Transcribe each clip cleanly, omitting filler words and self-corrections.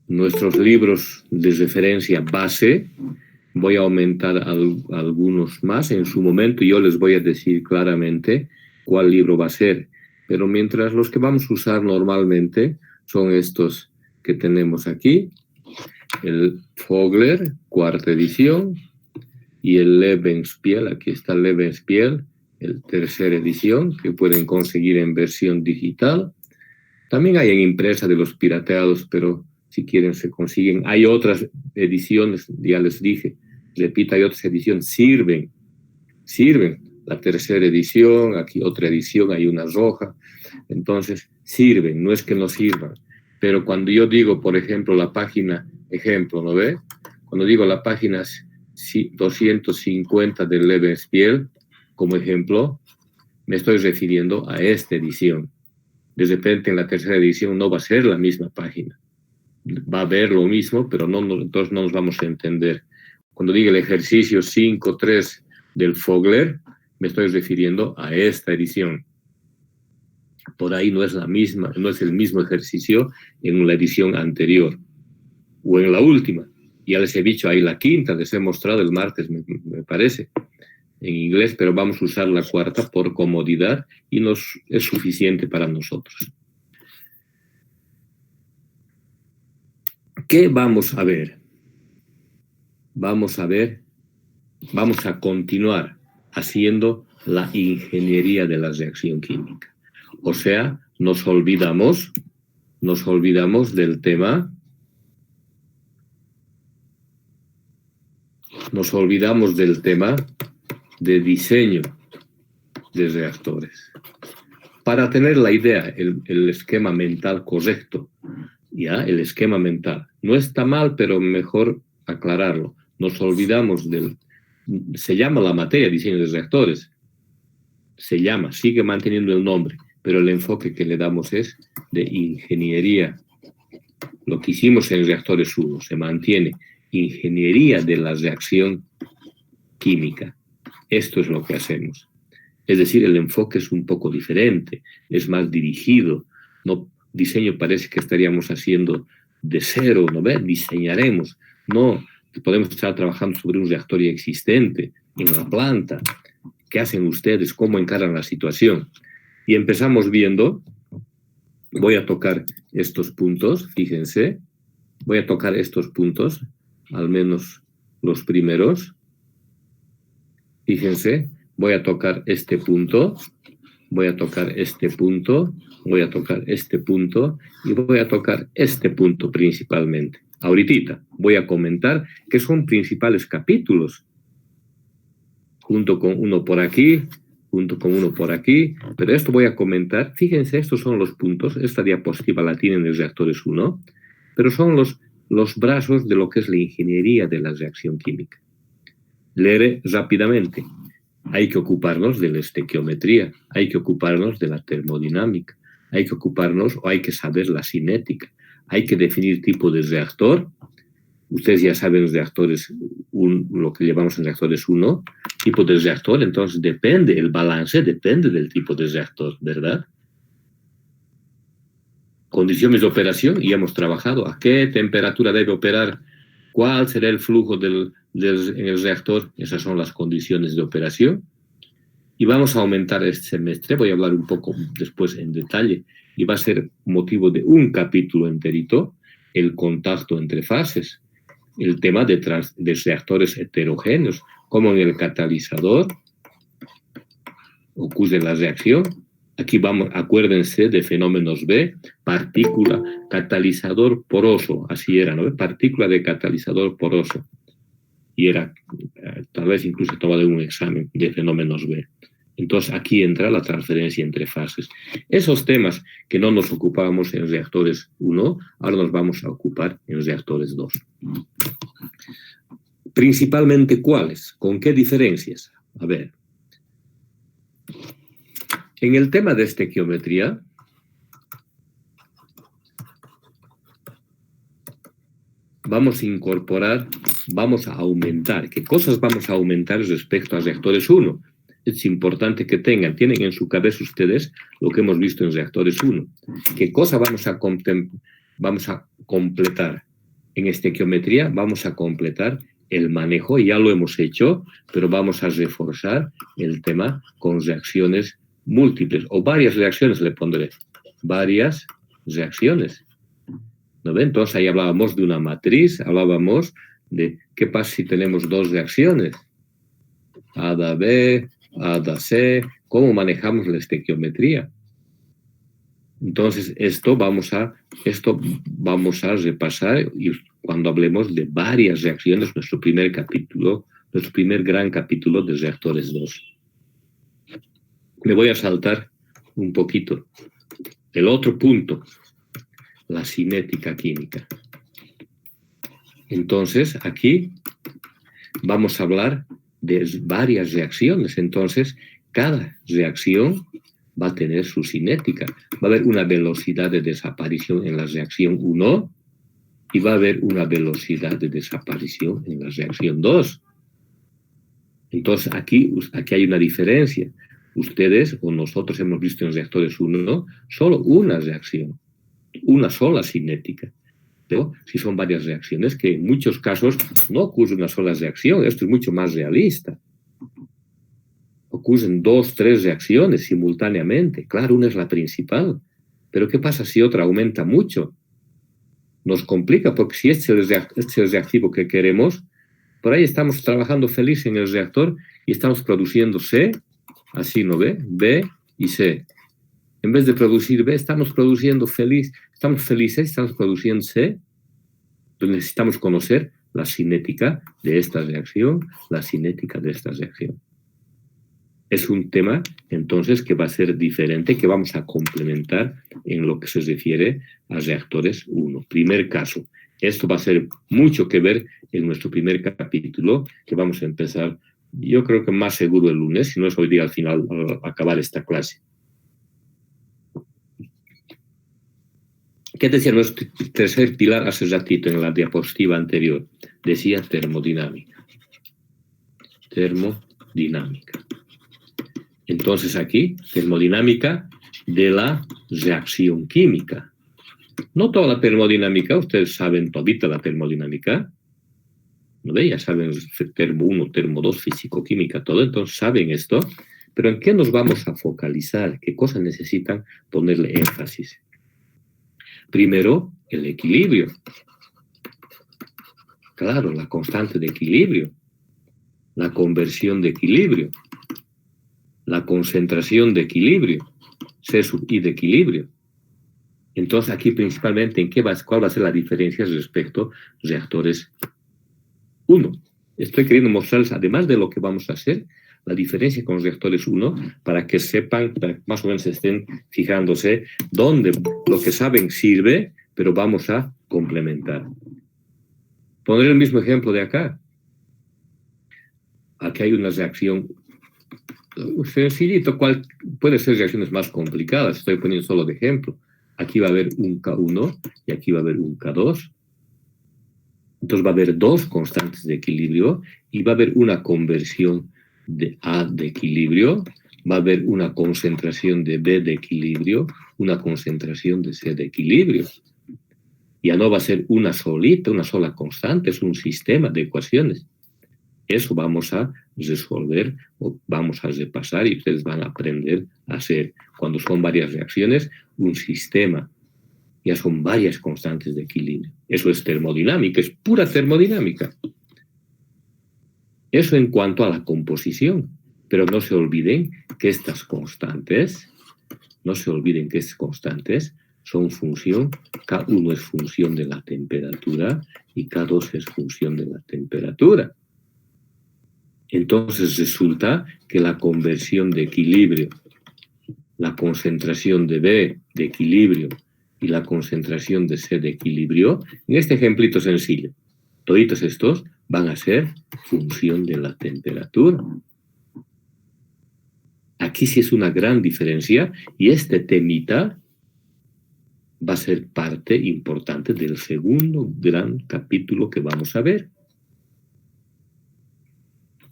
nuestros libros de referencia base. Voy a aumentar algunos más. En su momento yo les voy a decir claramente cuál libro va a ser. Pero mientras los que vamos a usar normalmente son estos que tenemos aquí. El Vogler, cuarta edición, y el Lebensspiel, aquí está el Lebensspiel, el tercera edición, que pueden conseguir en versión digital. También hay en impresa de los pirateados, pero si quieren se consiguen. Hay otras ediciones, ya les dije, repito, hay otras ediciones, sirven. La tercera edición, aquí otra edición, hay una roja. Entonces, sirven, no es que no sirvan. Pero cuando yo digo, por ejemplo, la página, ejemplo, ¿no ve? Cuando digo la página 250 del Lebensspiel, como ejemplo, me estoy refiriendo a esta edición. De repente en la tercera edición no va a ser la misma página. Va a haber lo mismo, pero entonces no nos vamos a entender. Cuando digo el ejercicio 5.3 del Vogler, me estoy refiriendo a esta edición. Por ahí no es la misma, no es el mismo ejercicio en la edición anterior o en la última. Ya les he dicho, hay la quinta, les he mostrado el martes, me parece, en inglés, pero vamos a usar la cuarta por comodidad y es suficiente para nosotros. ¿Qué vamos a ver? Vamos a continuar haciendo la ingeniería de la reacción química. O sea, nos olvidamos del tema, de diseño de reactores. Para tener la idea, el esquema mental correcto, ¿ya? El esquema mental. No está mal, pero mejor aclararlo. Nos olvidamos se llama la materia diseño de reactores. Sigue manteniendo el nombre, pero el enfoque que le damos es de ingeniería. Lo que hicimos en reactores 1 se mantiene. Ingeniería de la reacción química. Esto es lo que hacemos. Es decir, el enfoque es un poco diferente, es más dirigido. No, diseño parece que estaríamos haciendo de cero, ¿no ve? Diseñaremos. No, podemos estar trabajando sobre un reactor ya existente, en la planta. ¿Qué hacen ustedes? ¿Cómo encaran la situación? Y empezamos viendo, voy a tocar estos puntos, fíjense, voy a tocar estos puntos, al menos los primeros. Fíjense, voy a tocar este punto, voy a tocar este punto, voy a tocar este punto y voy a tocar este punto principalmente. Ahorita voy a comentar que son principales capítulos, junto con uno por aquí, junto con uno por aquí, pero esto voy a comentar. Fíjense, estos son los puntos, esta diapositiva la tienen en reactores 1, pero son los brazos de lo que es la ingeniería de la reacción química. Leeré rápidamente. Hay que ocuparnos de la estequiometría, hay que ocuparnos de la termodinámica, hay que ocuparnos o hay que saber la cinética, hay que definir tipo de reactor. Ustedes ya saben los reactores, lo que llevamos en reactores 1, tipo de reactor, entonces depende, el balance depende del tipo de reactor, ¿verdad? Condiciones de operación, y hemos trabajado, ¿a qué temperatura debe operar? ¿Cuál será el flujo en el reactor? Esas son las condiciones de operación. Y vamos a aumentar este semestre, voy a hablar un poco después en detalle, y va a ser motivo de un capítulo enterito, el contacto entre fases, el tema de reactores heterogéneos, como en el catalizador ocurre la reacción. Aquí vamos, acuérdense de fenómenos B, partícula, catalizador poroso, así era, ¿no? Partícula de catalizador poroso. Y era, tal vez incluso tomado en un examen de fenómenos B. Entonces aquí entra la transferencia entre fases. Esos temas que no nos ocupábamos en reactores 1, ahora nos vamos a ocupar en reactores 2. Principalmente, ¿cuáles? ¿Con qué diferencias? A ver. En el tema de estequiometría, vamos a incorporar, vamos a aumentar. ¿Qué cosas vamos a aumentar respecto a reactores 1? Es importante que tienen en su cabeza ustedes lo que hemos visto en reactores 1. ¿Qué cosa vamos a completar? En estequiometría vamos a completar el manejo, ya lo hemos hecho, pero vamos a reforzar el tema con reacciones múltiples, o varias reacciones le pondré, varias reacciones. ¿No ve? Entonces ahí hablábamos de una matriz, hablábamos de qué pasa si tenemos dos reacciones, A da B, A da C, cómo manejamos la estequiometría. Entonces esto vamos a repasar y cuando hablemos de varias reacciones, nuestro primer gran capítulo de reactores 2. Me voy a saltar un poquito. El otro punto, la cinética química. Entonces, aquí vamos a hablar de varias reacciones. Entonces, cada reacción va a tener su cinética. Va a haber una velocidad de desaparición en la reacción 1 y va a haber una velocidad de desaparición en la reacción 2. Entonces, aquí hay una diferencia. Ustedes o nosotros hemos visto en reactores 1 solo una reacción, una sola cinética. Pero si son varias reacciones, que en muchos casos no ocurre una sola reacción, esto es mucho más realista. Ocurren 2, 3 reacciones simultáneamente. Claro, una es la principal. Pero ¿qué pasa si otra aumenta mucho? Nos complica, porque si este es el reactivo que queremos, por ahí estamos trabajando feliz en el reactor y estamos produciendo C, así, ¿no ve? B y C. En vez de producir B, estamos felices, estamos produciendo C. Entonces necesitamos conocer la cinética de esta reacción, la cinética de esta reacción. Es un tema, entonces, que va a ser diferente, que vamos a complementar en lo que se refiere a reactores 1. Primer caso. Esto va a ser mucho que ver en nuestro primer capítulo, que vamos a empezar, yo creo que más seguro el lunes, si no es hoy día al final, al acabar esta clase. ¿Qué decía nuestro tercer pilar hace ratito en la diapositiva anterior? Decía termodinámica. Termodinámica. Entonces aquí, termodinámica de la reacción química. No toda la termodinámica, ustedes saben todita la termodinámica, ¿no ve? Ya saben termo 1, termo 2, físico-química, todo, entonces saben esto, pero ¿en qué nos vamos a focalizar? ¿Qué cosas necesitan ponerle énfasis? Primero, el equilibrio. Claro, la constante de equilibrio, la conversión de equilibrio, la concentración de equilibrio, C sub I de equilibrio. Entonces, aquí principalmente, ¿cuál va a ser la diferencia respecto a reactores 1? Estoy queriendo mostrarles, además de lo que vamos a hacer, la diferencia con reactores 1, para que sepan, para que más o menos estén fijándose dónde lo que saben sirve, pero vamos a complementar. Pondré el mismo ejemplo de acá. Aquí hay una reacción sencillito, puede ser reacciones más complicadas, estoy poniendo solo de ejemplo. Aquí va a haber un K1 y aquí va a haber un K2. Entonces va a haber dos constantes de equilibrio y va a haber una conversión de A de equilibrio, va a haber una concentración de B de equilibrio, una concentración de C de equilibrio. Ya no va a ser una sola constante, es un sistema de ecuaciones. Eso vamos a resolver o vamos a repasar y ustedes van a aprender a hacer, cuando son varias reacciones, un sistema. Ya son varias constantes de equilibrio. Eso es termodinámica, es pura termodinámica. Eso en cuanto a la composición. Pero no se olviden que estas constantes, son función, K1 es función de la temperatura y K2 es función de la temperatura. Entonces resulta que la conversión de equilibrio, la concentración de B de equilibrio y la concentración de C de equilibrio, en este ejemplito sencillo, toditos estos van a ser función de la temperatura. Aquí sí es una gran diferencia y este temita va a ser parte importante del segundo gran capítulo que vamos a ver.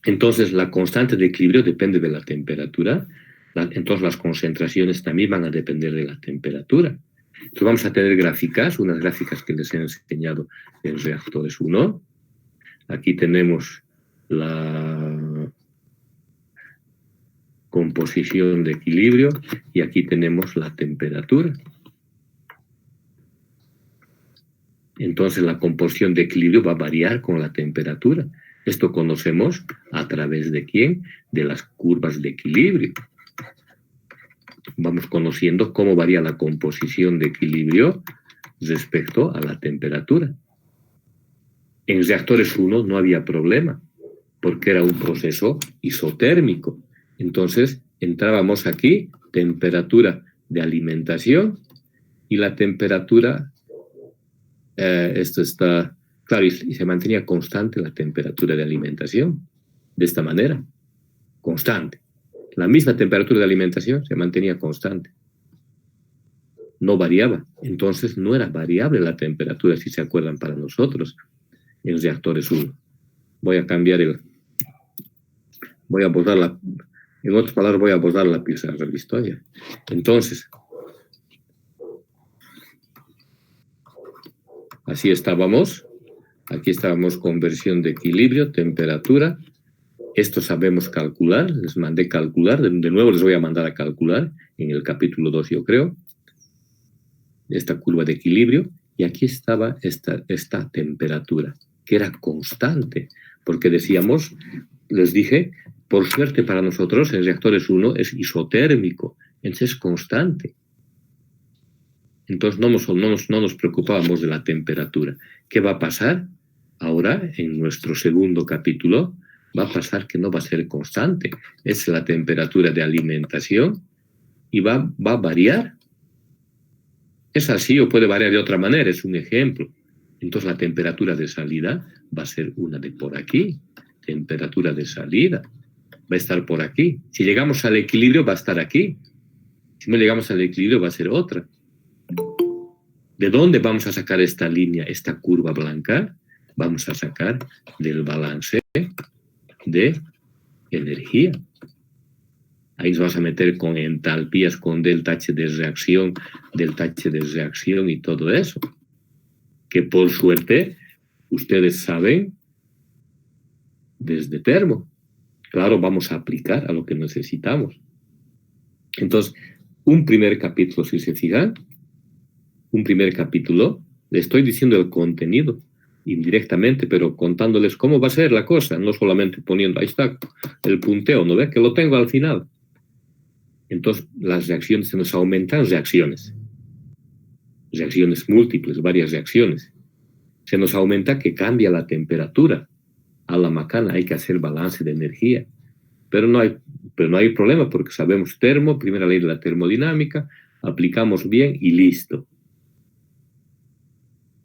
Entonces, la constante de equilibrio depende de la temperatura, entonces las concentraciones también van a depender de la temperatura. Entonces vamos a tener gráficas, unas gráficas que les he enseñado en reactores 1. Aquí tenemos la composición de equilibrio y aquí tenemos la temperatura. Entonces la composición de equilibrio va a variar con la temperatura. Esto conocemos a través de ¿quién? De las curvas de equilibrio. Vamos conociendo cómo varía la composición de equilibrio respecto a la temperatura. En reactores 1 no había problema, porque era un proceso isotérmico. Entonces entrábamos aquí, temperatura de alimentación, y la temperatura, esto está, claro, y se mantenía constante la temperatura de alimentación, de esta manera, constante. La misma temperatura de alimentación se mantenía constante. No variaba. Entonces no era variable la temperatura, si se acuerdan, para nosotros en reactores 1. Voy a cambiar voy a borrar en otras palabras, voy a borrar la pizarra de la historia. Entonces, así estábamos. Aquí estábamos conversión de equilibrio, temperatura. Esto sabemos calcular, les mandé calcular, de nuevo les voy a mandar a calcular, en el capítulo 2 yo creo, esta curva de equilibrio, y aquí estaba esta temperatura, que era constante, porque decíamos, les dije, por suerte para nosotros en reactores 1 es isotérmico, entonces es constante. Entonces no nos preocupábamos de la temperatura. ¿Qué va a pasar? Ahora, en nuestro segundo capítulo, va a pasar que no va a ser constante. Es la temperatura de alimentación y va a variar. Es así o puede variar de otra manera, es un ejemplo. Entonces la temperatura de salida va a ser una de por aquí. Temperatura de salida va a estar por aquí. Si llegamos al equilibrio va a estar aquí. Si no llegamos al equilibrio va a ser otra. ¿De dónde vamos a sacar esta línea, esta curva blanca? Vamos a sacar del balance de energía. Ahí nos vamos a meter con entalpías, con delta H de reacción y todo eso. Que por suerte ustedes saben desde termo. Claro, vamos a aplicar a lo que necesitamos. Entonces, un primer capítulo, si se fijan, un primer capítulo, le estoy diciendo el contenido indirectamente, pero contándoles cómo va a ser la cosa, no solamente poniendo, ahí está el punteo, ¿no ve? Que lo tengo al final. Entonces, las reacciones se nos aumentan, reacciones múltiples, varias reacciones. Se nos aumenta que cambia la temperatura. A la macana hay que hacer balance de energía. Pero no hay problema porque sabemos termo, primera ley de la termodinámica, aplicamos bien y listo.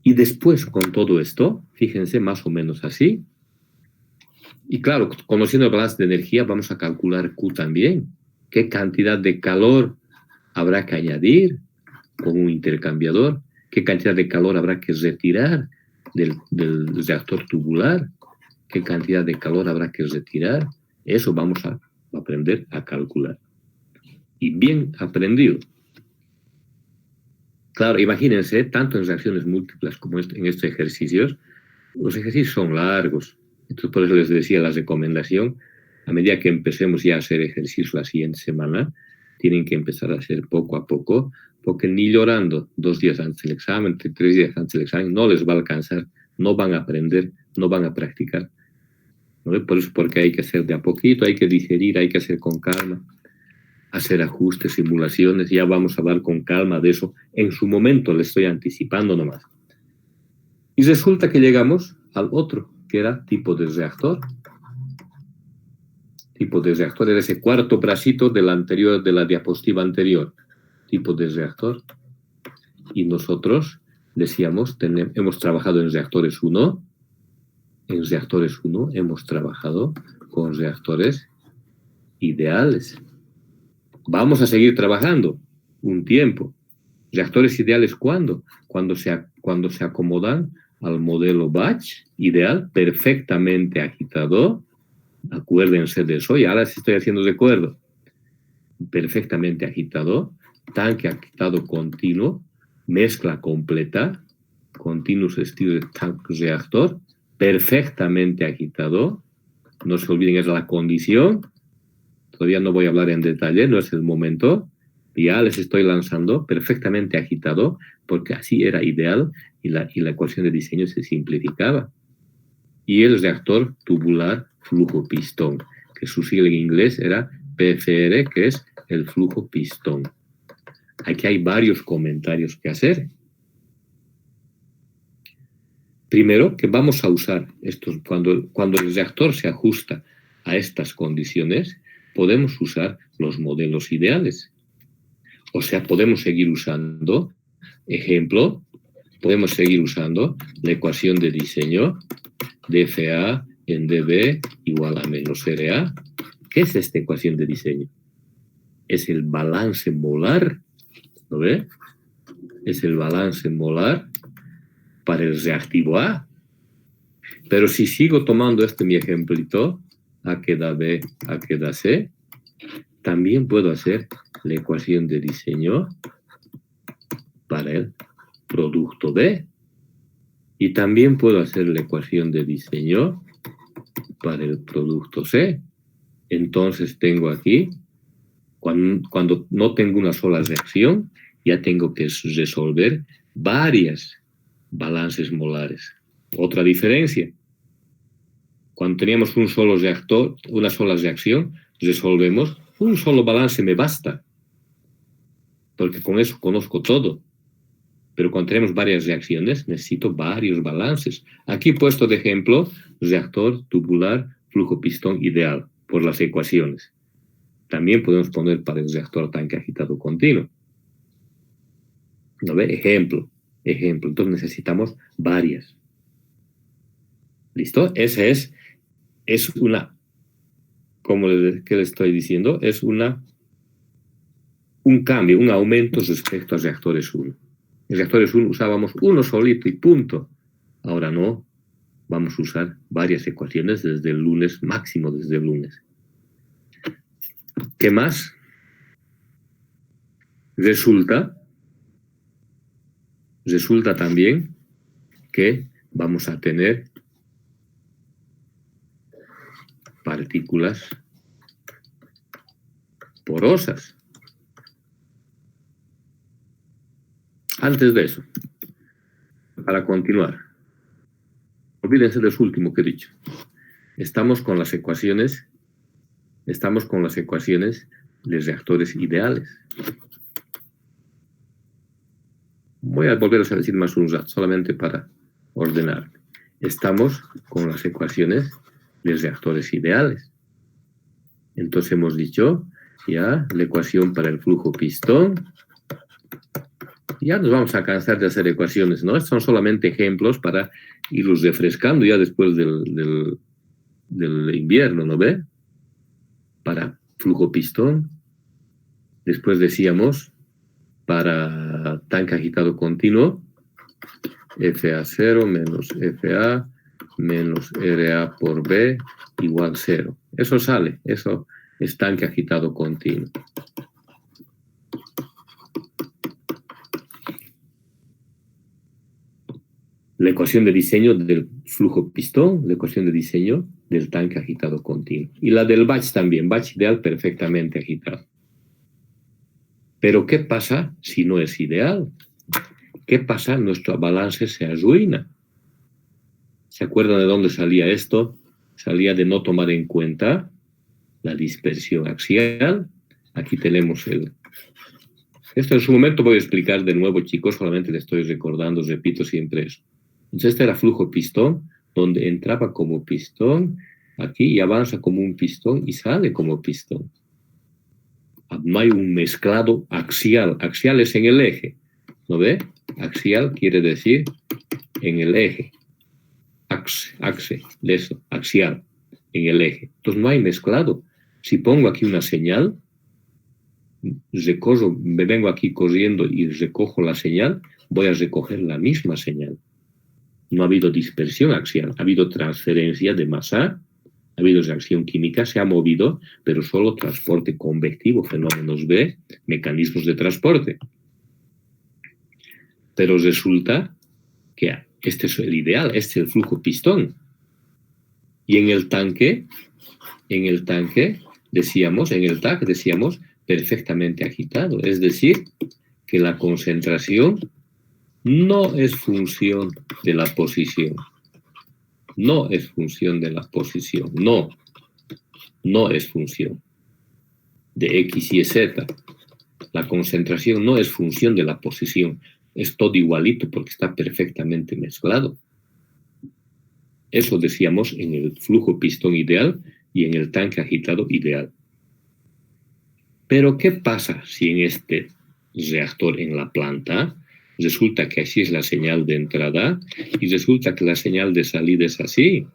Y después, con todo esto, fíjense, más o menos así. Y claro, conociendo el balance de energía, vamos a calcular Q también. ¿Qué cantidad de calor habrá que añadir con un intercambiador? ¿Qué cantidad de calor habrá que retirar del reactor tubular? ¿Qué cantidad de calor habrá que retirar? Eso vamos a aprender a calcular. Y bien aprendido. Claro, imagínense, tanto en reacciones múltiples como en estos ejercicios, los ejercicios son largos. Entonces, por eso les decía la recomendación, a medida que empecemos ya a hacer ejercicios la siguiente semana, tienen que empezar a hacer poco a poco, porque ni llorando 2 días antes del examen, 3 días antes del examen, no les va a alcanzar, no van a aprender, no van a practicar. ¿No? Por eso, porque hay que hacer de a poquito, hay que digerir, hay que hacer con calma, hacer ajustes, simulaciones, ya vamos a hablar con calma de eso. En su momento le estoy anticipando nomás. Y resulta que llegamos al otro, que era tipo de reactor. Tipo de reactor era ese cuarto bracito de la diapositiva anterior. Tipo de reactor. Y nosotros decíamos, hemos trabajado en reactores 1. En reactores 1 hemos trabajado con reactores ideales. Vamos a seguir trabajando un tiempo. ¿Reactores ideales cuándo? Cuando se acomodan al modelo batch ideal, perfectamente agitado. Acuérdense de eso, y ahora sí estoy haciendo recuerdo. Perfectamente agitado, tanque agitado continuo, mezcla completa, continuous stir tank reactor, perfectamente agitado. No se olviden, es la condición. Todavía no voy a hablar en detalle, no es el momento. Ya les estoy lanzando perfectamente agitado, porque así era ideal y la ecuación de diseño se simplificaba. Y el reactor tubular flujo pistón, que su sigla en inglés era PFR, que es el flujo pistón. Aquí hay varios comentarios que hacer. Primero, que vamos a usar estos, cuando el reactor se ajusta a estas condiciones, podemos usar los modelos ideales. O sea, podemos seguir usando, ejemplo, podemos seguir usando la ecuación de diseño de FA en dB igual a menos RA. ¿Qué es esta ecuación de diseño? Es el balance molar, ¿lo ve? Es el balance molar para el reactivo A. Pero si sigo tomando mi ejemplito, A queda B, A queda C, también puedo hacer la ecuación de diseño para el producto B. Y también puedo hacer la ecuación de diseño para el producto C. Entonces tengo aquí, cuando no tengo una sola reacción, ya tengo que resolver varias balances molares. Otra diferencia, cuando teníamos un solo reactor, una sola reacción, resolvemos un solo balance, me basta, porque con eso conozco todo. Pero cuando tenemos varias reacciones, necesito varios balances. Aquí he puesto de ejemplo reactor tubular flujo pistón ideal por las ecuaciones. También podemos poner para el reactor tanque agitado continuo. ¿No ve? Ejemplo. Entonces necesitamos varias. ¿Listo? Esa es una, como que le estoy diciendo, es un cambio, un aumento respecto a reactores 1. En reactores 1 usábamos uno solito y punto. Ahora no, vamos a usar varias ecuaciones desde el lunes, máximo desde el lunes. ¿Qué más? Resulta también que vamos a tener partículas porosas. Antes de eso, para continuar, olvídense de lo último que he dicho. Estamos con las ecuaciones de reactores ideales. Voy a volver a decir más un rato, solamente para ordenar. Estamos con las ecuaciones de reactores ideales. Entonces hemos dicho ya la ecuación para el flujo pistón. Ya nos vamos a cansar de hacer ecuaciones, ¿no? Estos son solamente ejemplos para irlos refrescando ya después del invierno, ¿no ve? Para flujo pistón. Después decíamos, para tanque agitado continuo, FA0 menos FA menos RA por B igual 0. Eso sale, eso es tanque agitado continuo. La ecuación de diseño del flujo pistón, la ecuación de diseño del tanque agitado continuo. Y la del batch también, batch ideal perfectamente agitado. Pero ¿qué pasa si no es ideal? ¿Qué pasa? Nuestro balance se arruina. ¿Se acuerdan de dónde salía esto? Salía de no tomar en cuenta la dispersión axial. Aquí tenemos Esto en su momento voy a explicar de nuevo, chicos, solamente le estoy recordando, repito siempre eso. Entonces este era flujo pistón, donde entraba como pistón aquí y avanza como un pistón y sale como pistón. No hay un mezclado axial. Axial es en el eje, ¿no ve? Axial quiere decir en el eje. Axe, de eso, axial, en el eje. Entonces no hay mezclado. Si pongo aquí una señal, me vengo aquí corriendo y recojo la señal, voy a recoger la misma señal. No ha habido dispersión axial, ha habido transferencia de masa, ha habido reacción química, se ha movido, pero solo transporte convectivo, fenómenos B, mecanismos de transporte. Pero resulta que este es el ideal, este es el flujo pistón. Y en el tanque decíamos, en el TAC decíamos perfectamente agitado. Es decir, que la concentración no es función de la posición. No es función de la posición. No es función de X y Z. La concentración no es función de la posición. Es todo igualito porque está perfectamente mezclado. Eso decíamos en el flujo pistón ideal y en el tanque agitado ideal. Pero ¿qué pasa si en este reactor en la planta resulta que así es la señal de entrada y resulta que la señal de salida es así?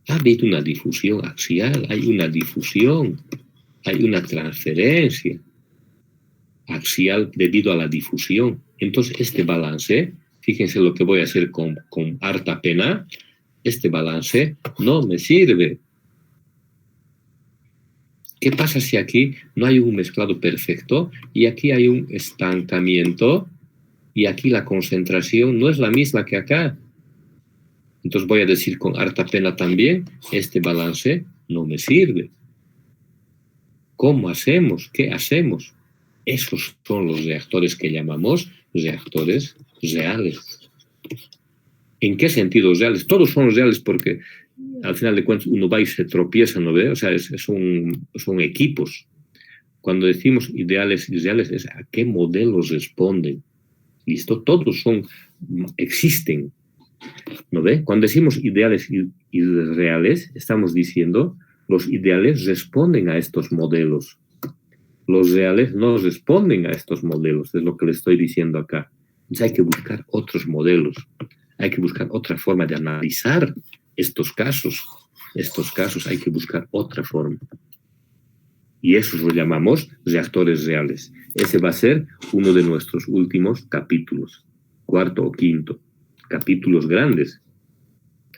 Ha habido una difusión axial, hay una difusión, hay una transferencia axial debido a la difusión. Entonces este balance, fíjense lo que voy a hacer con harta pena, este balance no me sirve. ¿Qué pasa si aquí no hay un mezclado perfecto y aquí hay un estancamiento y aquí la concentración no es la misma que acá? Entonces voy a decir con harta pena también, este balance no me sirve. ¿Cómo hacemos? ¿Qué hacemos? Esos son los reactores que llamamos reactores reales. ¿En qué sentido reales? Todos son reales porque al final de cuentas uno va y se tropieza, ¿no ve? O sea, son equipos. Cuando decimos ideales y reales es a qué modelos responden. ¿Listo? Todos existen, ¿no ve? Cuando decimos ideales y reales, estamos diciendo los ideales responden a estos modelos. Los reales no responden a estos modelos, es lo que le estoy diciendo acá. Entonces hay que buscar otros modelos, hay que buscar otra forma de analizar estos casos hay que buscar otra forma. Y eso lo llamamos reactores reales. Ese va a ser uno de nuestros últimos capítulos, 4 o 5, capítulos grandes.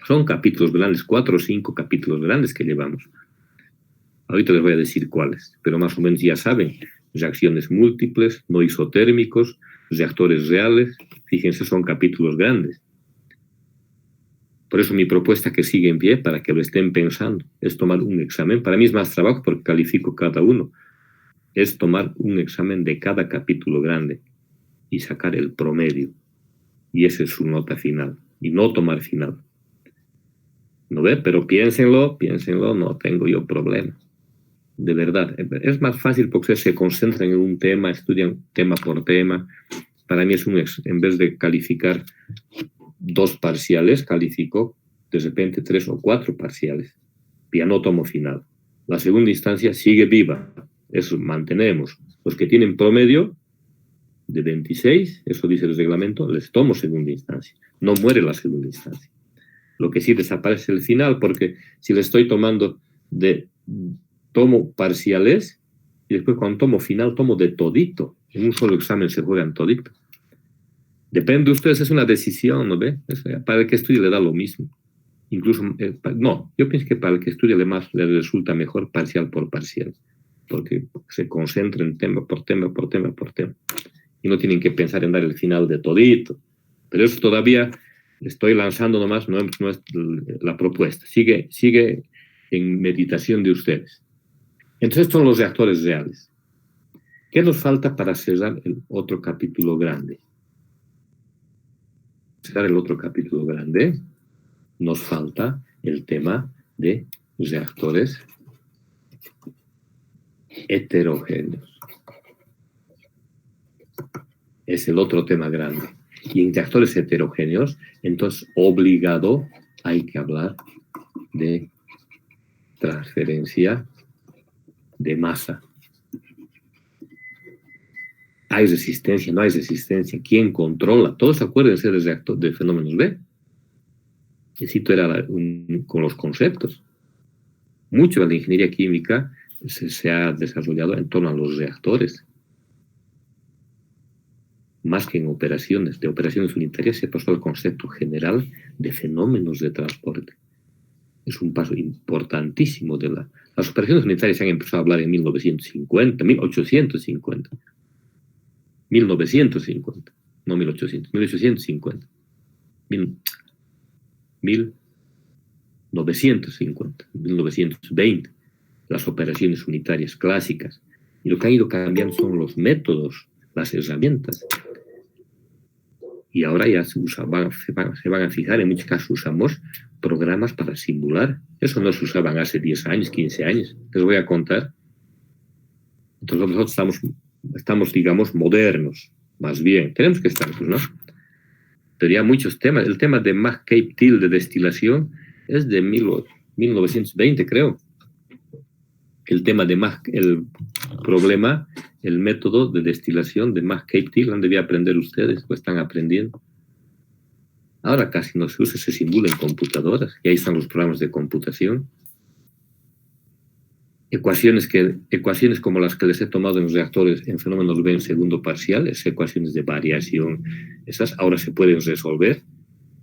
Son capítulos grandes, 4 o 5 capítulos grandes que llevamos. Ahorita les voy a decir cuáles, pero más o menos ya saben, reacciones múltiples, no isotérmicos, reactores reales, fíjense, son capítulos grandes. Por eso mi propuesta que sigue en pie, para que lo estén pensando, es tomar un examen. Para mí es más trabajo porque califico cada uno. Es tomar un examen de cada capítulo grande y sacar el promedio. Y esa es su nota final. Y no tomar final. ¿No ve? Pero piénsenlo, no tengo yo problema. De verdad, es más fácil porque ustedes se concentran en un tema, estudian tema por tema. Para mí es en vez de calificar 2 parciales, califico de repente 3 o 4 parciales. Ya no tomo final. La segunda instancia sigue viva. Eso mantenemos. Los que tienen promedio de 26, eso dice el reglamento, les tomo segunda instancia. No muere la segunda instancia. Lo que sí desaparece el final, porque si le estoy tomando tomo parciales y después cuando tomo final tomo de todito. En un solo examen se juegan todito. Depende de ustedes, es una decisión, ¿no ve? Para el que estudie le da lo mismo. Incluso, no, yo pienso que para el que estudie le resulta mejor parcial por parcial, porque se concentra en tema por tema, por tema, por tema. Y no tienen que pensar en dar el final de todito. Pero eso todavía estoy lanzando nomás, no es la propuesta. Sigue en meditación de ustedes. Entonces, estos son los reactores reales. ¿Qué nos falta para cerrar el otro capítulo grande? Cerrar el otro capítulo grande, nos falta el tema de reactores heterogéneos. Es el otro tema grande. Y en reactores heterogéneos, entonces, obligado, hay que hablar de transferencia de masa. ¿Hay resistencia? ¿No hay resistencia? ¿Quién controla? Todos acuérdense del reactor de fenómenos B. Necesito era con los conceptos. Mucho de la ingeniería química se ha desarrollado en torno a los reactores. Más que en operaciones. De operaciones unitarias se pasó al concepto general de fenómenos de transporte. Es un paso importantísimo de las operaciones unitarias se han empezado a hablar en 1950, 1850. 1950, no 1800, 1850. 1950, 1920, las operaciones unitarias clásicas. Y lo que han ido cambiando son los métodos, las herramientas. Y ahora ya se van a fijar, en muchos casos usamos programas para simular. Eso no se usaban hace 10 años, 15 años. Les voy a contar. Entonces nosotros estamos, digamos, modernos, más bien. Tenemos que estar, pues, ¿no? Pero ya muchos temas. El tema de McCabe-Thiele de destilación es de 1920, creo. El tema de el problema, el método de destilación de McCabe-Thiele, han debido aprender ustedes, pues están aprendiendo. Ahora casi no se usa, se simula en computadoras, y ahí están los programas de computación. Ecuaciones como las que les he tomado en los reactores en fenómenos B en segundo parcial, esas ecuaciones de variación, esas ahora se pueden resolver.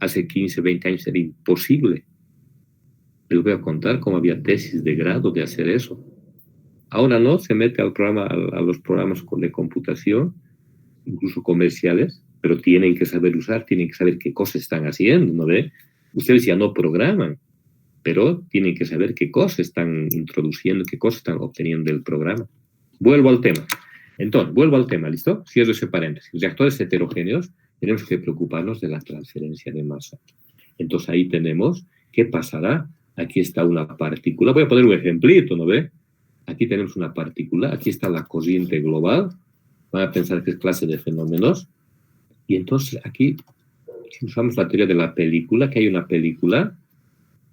Hace 15, 20 años era imposible. Les voy a contar cómo había tesis de grado de hacer eso. Ahora no, se mete a los programas de computación, incluso comerciales, pero tienen que saber usar, tienen que saber qué cosas están haciendo, ¿no ve? Ustedes ya no programan, pero tienen que saber qué cosas están introduciendo, qué cosas están obteniendo del programa. Vuelvo al tema. Entonces, vuelvo al tema, ¿listo? Cierro ese paréntesis. Reactores heterogéneos, tenemos que preocuparnos de la transferencia de masa. Entonces ahí tenemos, ¿qué pasará? Aquí está una partícula. Voy a poner un ejemplito, ¿no ve? Aquí tenemos una partícula, aquí está la corriente global. Van a pensar que es clase de fenómenos. Y entonces aquí, si usamos la teoría de la película, que hay una película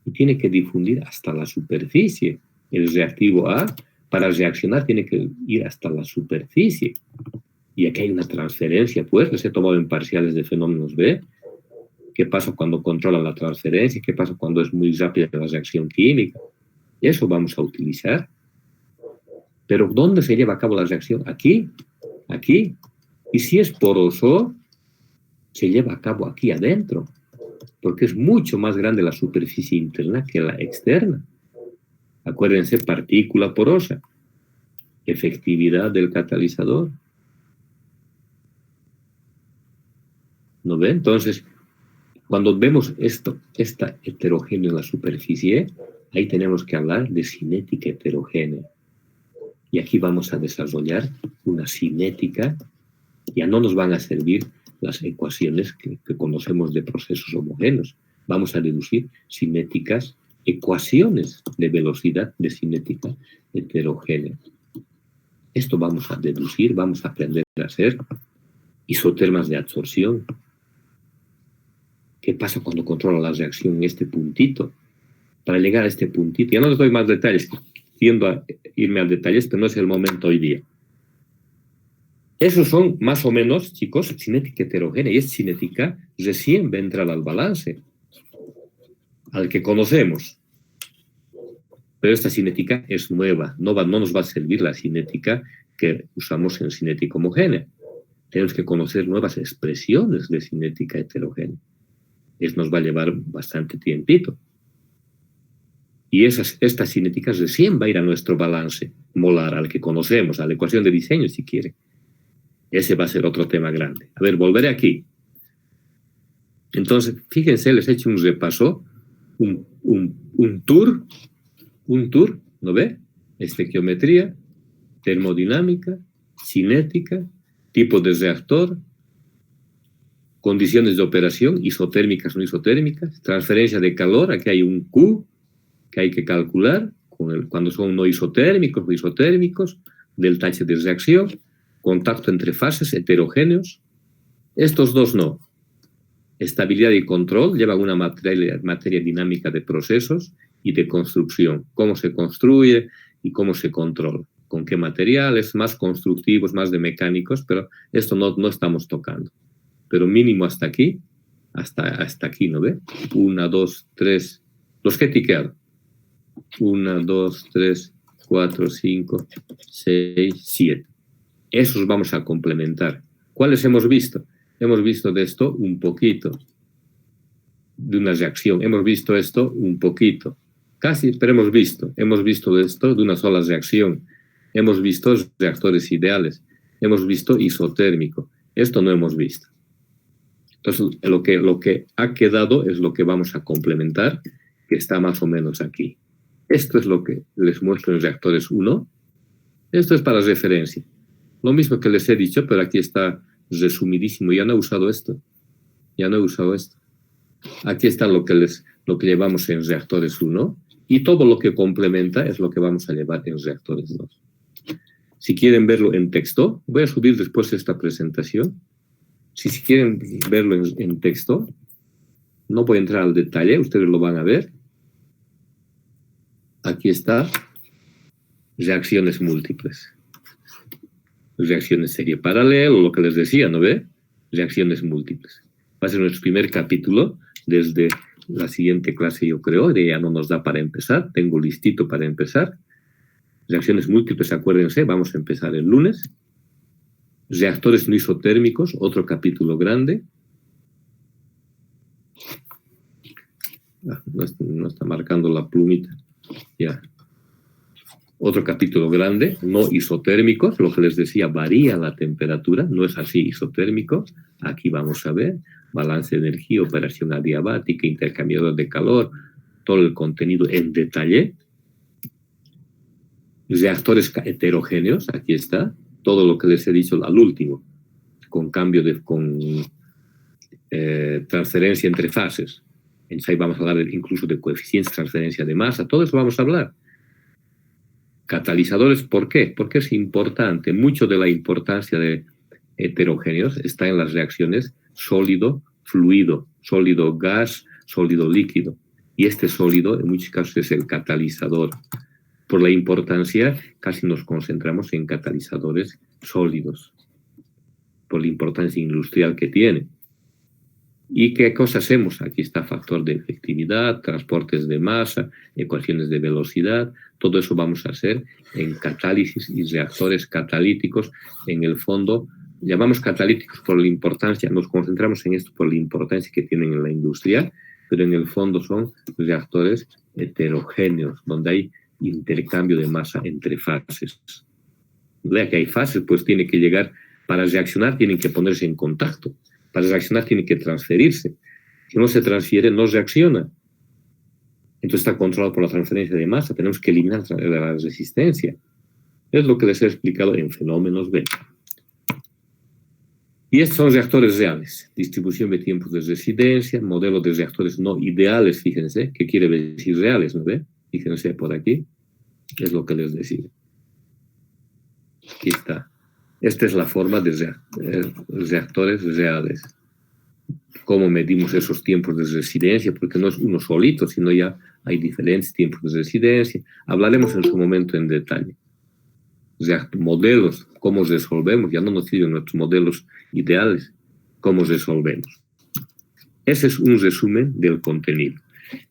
y tiene que difundir hasta la superficie. El reactivo A, para reaccionar, tiene que ir hasta la superficie. Y aquí hay una transferencia, pues, les he tomado en parciales de fenómenos B. ¿Qué pasa cuando controlan la transferencia? ¿Qué pasa cuando es muy rápida la reacción química? Eso vamos a utilizar. Pero ¿dónde se lleva a cabo la reacción? Aquí, aquí. Y si es poroso, se lleva a cabo aquí adentro, porque es mucho más grande la superficie interna que la externa. Acuérdense, partícula porosa, efectividad del catalizador. ¿No ven? Entonces, cuando vemos esta heterogénea en la superficie, ahí tenemos que hablar de cinética heterogénea. Y aquí vamos a desarrollar una cinética. Ya no nos van a servir las ecuaciones que conocemos de procesos homogéneos. Vamos a deducir cinéticas, ecuaciones de velocidad de cinética heterogénea. Esto vamos a deducir, vamos a aprender a hacer isotermas de absorción. ¿Qué pasa cuando controla la reacción en este puntito? Para llegar a este puntito, ya no les doy más detalles, tiendo a irme a detalles, pero no es el momento hoy día. Esos son más o menos, chicos, cinética heterogénea, y esta cinética recién va a entrar al balance, al que conocemos. Pero esta cinética es nueva, no nos va a servir la cinética que usamos en cinética homogénea. Tenemos que conocer nuevas expresiones de cinética heterogénea. Eso nos va a llevar bastante tiempito. Y esta cinética recién va a ir a nuestro balance molar, al que conocemos, a la ecuación de diseño, si quiere. Ese va a ser otro tema grande. A ver, volveré aquí. Entonces, fíjense, les he hecho un repaso, un tour, ¿no ve? Estequiometría, termodinámica, cinética, tipo de reactor, condiciones de operación, isotérmicas o no isotérmicas, transferencia de calor, aquí hay un Q que hay que calcular, cuando son no isotérmicos o isotérmicos, delta H de reacción, contacto entre fases heterogéneos. Estos dos no. Estabilidad y control llevan una materia dinámica de procesos y de construcción. Cómo se construye y cómo se controla. Con qué materiales, más constructivos, más de mecánicos, pero esto no estamos tocando. Pero mínimo hasta aquí, hasta aquí, ¿no ve? 1, 2, 3, los que he tiqueado. 1, 2, 3, 4, 5, 6, 7. Esos vamos a complementar. ¿Cuáles hemos visto? Hemos visto de esto un poquito, de una reacción. Hemos visto esto un poquito, casi, pero hemos visto de esto de una sola reacción. Hemos visto reactores ideales. hemos visto isotérmico. Esto no hemos visto. Entonces, lo que ha quedado es lo que vamos a complementar, que está más o menos aquí. Esto es lo que les muestro en reactores 1. Esto es para referencia. Lo mismo que les he dicho, pero aquí está resumidísimo. Ya no he usado esto. Aquí está lo que llevamos en reactores 1 y todo lo que complementa es lo que vamos a llevar en reactores 2. Si quieren verlo en texto, voy a subir después esta presentación. Si quieren verlo en texto, no voy a entrar al detalle, ustedes lo van a ver. Aquí está, reacciones múltiples. Reacciones serie paralelo, lo que les decía, ¿no ve? Reacciones múltiples. Va a ser nuestro primer capítulo desde la siguiente clase, yo creo, ya no nos da para empezar, tengo listito para empezar. Reacciones múltiples, acuérdense, vamos a empezar el lunes. Reactores no isotérmicos, otro capítulo grande. No está marcando la plumita. Ya. Otro capítulo grande, no isotérmicos, lo que les decía, varía la temperatura, no es así isotérmico. Aquí vamos a ver balance de energía, operación adiabática, intercambiador de calor, todo el contenido en detalle. Reactores heterogéneos, aquí está, todo lo que les he dicho al último, con cambio con transferencia entre fases. Entonces ahí vamos a hablar incluso de coeficientes de transferencia de masa, todo eso vamos a hablar. Catalizadores, ¿por qué? Porque es importante. Mucho de la importancia de heterogéneos está en las reacciones sólido-fluido, sólido-gas, sólido-líquido. Y este sólido, en muchos casos, es el catalizador. Por la importancia, casi nos concentramos en catalizadores sólidos, por la importancia industrial que tiene. ¿Y qué cosas hacemos? Aquí está factor de efectividad, transportes de masa, ecuaciones de velocidad. Todo eso vamos a hacer en catálisis y reactores catalíticos. En el fondo, llamamos catalíticos por la importancia, nos concentramos en esto por la importancia que tienen en la industria, pero en el fondo son reactores heterogéneos, donde hay intercambio de masa entre fases. Vea que hay fases, pues tiene que llegar, para reaccionar tienen que ponerse en contacto. Para reaccionar tiene que transferirse. Si no se transfiere, no reacciona. Entonces está controlado por la transferencia de masa. Tenemos que eliminar la resistencia. Es lo que les he explicado en fenómenos B. Y estos son reactores reales. Distribución de tiempos de residencia, modelo de reactores no ideales, fíjense. ¿Qué quiere decir reales? ¿No ve? Fíjense por aquí. Es lo que les decía. Aquí está. Esta es la forma de reactores reales. ¿Cómo medimos esos tiempos de residencia? Porque no es uno solito, sino ya hay diferentes tiempos de residencia. Hablaremos en su momento en detalle. Modelos, ¿cómo resolvemos? Ya no nos sirven nuestros modelos ideales. ¿Cómo resolvemos? Ese es un resumen del contenido.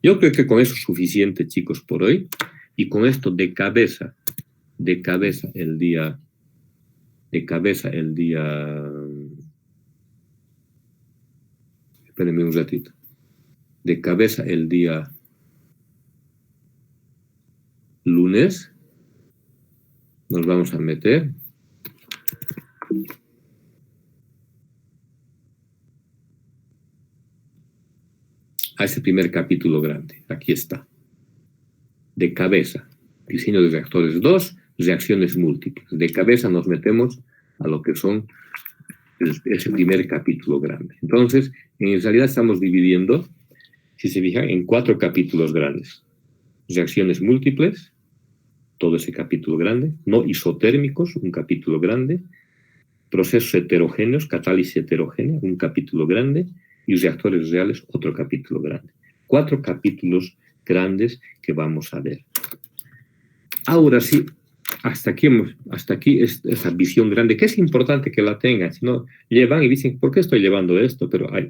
Yo creo que con eso es suficiente, chicos, por hoy. Y con esto de cabeza el día... Espérenme un ratito. De cabeza el día lunes nos vamos a meter a ese primer capítulo grande. Aquí está. De cabeza. Diseño de reactores 2, reacciones múltiples. De cabeza nos metemos a lo que son ese primer capítulo grande. Entonces, en realidad estamos dividiendo, si se fijan, en 4 capítulos grandes. Reacciones múltiples, todo ese capítulo grande. No isotérmicos, un capítulo grande. Procesos heterogéneos, catálisis heterogénea, un capítulo grande. Y reactores reales, otro capítulo grande. 4 capítulos grandes que vamos a ver. Ahora sí, hasta aquí es esa visión grande, que es importante que la tengan, si no, llevan y dicen, ¿por qué estoy llevando esto? Pero hay